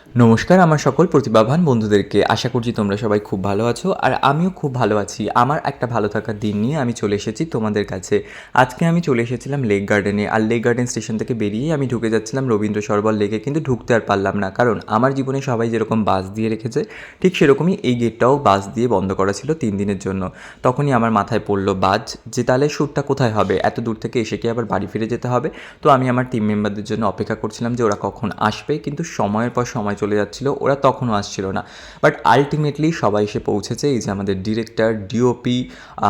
নমস্কার আমার সকল প্রতিভাবান বন্ধুদেরকে। আশা করছি তোমরা সবাই খুব ভালো আছো আর আমিও খুব ভালো আছি। আমার একটা ভালো থাকার দিন নিয়ে আমি চলে এসেছি তোমাদের কাছে। আজকে আমি চলে এসেছিলাম লেক গার্ডেনে, আর লেক গার্ডেন স্টেশন থেকে বেরিয়েই আমি ঢুকে যাচ্ছিলাম রবীন্দ্র সরোবর লেকে, কিন্তু ঢুকতে আর পারলাম না, কারণ আমার জীবনে সবাই যেরকম বাস দিয়ে রেখেছে ঠিক সেরকমই এই গেটটাও বাস দিয়ে বন্ধ করা ছিল 3 দিনের জন্য। তখনই আমার মাথায় পড়লো বাজ যে তাহলে শ্যুটটা কোথায় হবে, এত দূর থেকে এসে কি আবার বাড়ি ফিরে যেতে হবে। তো আমি আমার টিম মেম্বারদের জন্য অপেক্ষা করছিলাম যে ওরা কখন আসবে, কিন্তু সময়ের পর সময় চলে যাচ্ছিল, ওরা তখনও আসছিল না। বাট আলটিমেটলি সবাই এসে পৌঁছেছে। এই যে আমাদের ডিরেক্টর, ডিওপি,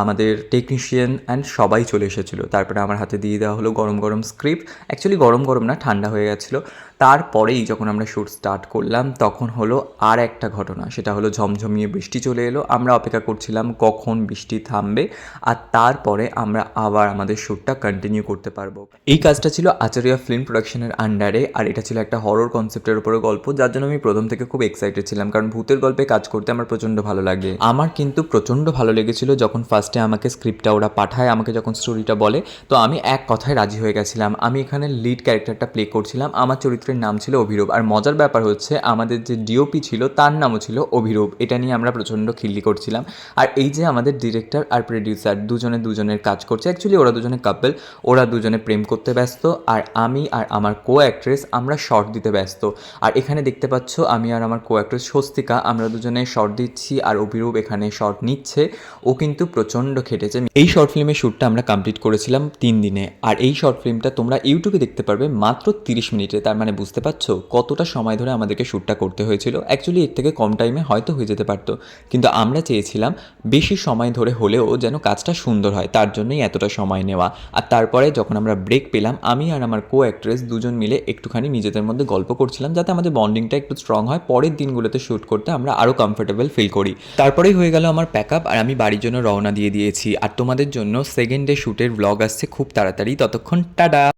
আমাদের টেকনিশিয়ান অ্যান্ড সবাই চলে এসেছিলো। তারপরে আমার হাতে দিয়ে দেওয়া হলো গরম গরম স্ক্রিপ্ট। অ্যাকচুয়ালি গরম গরম না, ঠান্ডা হয়ে গেছিলো। তারপরেই যখন আমরা শ্যুট স্টার্ট করলাম তখন হলো আর একটা ঘটনা, সেটা হলো ঝমঝমিয়ে বৃষ্টি চলে এলো। আমরা অপেক্ষা করছিলাম কখন বৃষ্টি থামবে আর তারপরে আমরা আবার আমাদের শ্যুটটা কন্টিনিউ করতে পারবো। এই কাজটা ছিল আচারিয়া ফিল্ম প্রোডাকশনের আন্ডারে, আর এটা ছিল একটা হরর কনসেপ্টের উপরে গল্প, যার জন্য আমি প্রথম থেকে খুব এক্সাইটেড ছিলাম, কারণ ভূতের গল্পে কাজ করতে আমার প্রচণ্ড ভালো লাগে। আমার কিন্তু প্রচণ্ড ভালো লেগেছিল যখন ফার্স্টে আমাকে স্ক্রিপ্টটা ওরা পাঠায়, আমাকে যখন স্টোরিটা বলে, তো আমি এক কথায় রাজি হয়ে গেছিলাম। আমি এখানে লিড ক্যারেক্টারটা প্লে করছিলাম, আমার চরিত্রের নাম ছিল অভিরূপ। আর মজার ব্যাপার হচ্ছে আমাদের যে ডিওপি ছিল তার নামও ছিল অভিরূপ। এটা নিয়ে আমরা প্রচণ্ড খিল্লি করছিলাম। আর এই যে আমাদের ডিরেক্টর আর প্রডিউসার দুজনের কাজ করছে, অ্যাকচুয়ালি ওরা দুজনে কাপল, ওরা দুজনে প্রেম করতে ব্যস্ত, আর আমি আর আমার কো অ্যাক্ট্রেস আমরা শর্ট দিতে ব্যস্ত। আর এখানে দেখতে পাচ্ছ আমি আর আমার কো অ্যাক্ট্রেস স্বস্তিকা, আমরা দুজনে শর্ট দিচ্ছি আর অভিরূপ এখানে শর্ট নিচ্ছে। ও কিন্তু প্রচণ্ড খেটেছে। এই শর্ট ফিল্মের শ্যুটটা আমরা কমপ্লিট করেছিলাম 3 দিনে, আর এই শর্ট ফিল্মটা তোমরা ইউটিউবে দেখতে পারবে মাত্র 30 মিনিটে। তার মানে বুঝতে পারছো কতটা সময় ধরে আমাদেরকে শ্যুটটা করতে হয়েছিল। অ্যাকচুয়ালি এর থেকে কম টাইমে হয়তো হয়ে যেতে পারতো, কিন্তু আমরা চেয়েছিলাম বেশি সময় ধরে হলেও যেন কাজটা সুন্দর হয়, তার জন্যই এতটা সময় নেওয়া। আর তারপরে যখন আমরা ব্রেক পেলাম, আমি আর আমার কো অ্যাক্ট্রেস দুজন মিলে একটুখানি নিজেদের মধ্যে গল্প করছিলাম, যাতে আমাদের বন্ডিংটা একটু স্ট্রং হয়, পরের দিনগুলোতে শ্যুট করতে আমরা আরও কমফোর্টেবল ফিল করি। তারপরেই হয়ে গেল আমার প্যাক আপ, আর আমি বাড়ির জন্য রওনা দিয়ে দিয়েছি। আর তোমাদের জন্য সেকেন্ড ডে শ্যুটের ব্লগ আসছে খুব তাড়াতাড়ি। ততক্ষণ টাটা।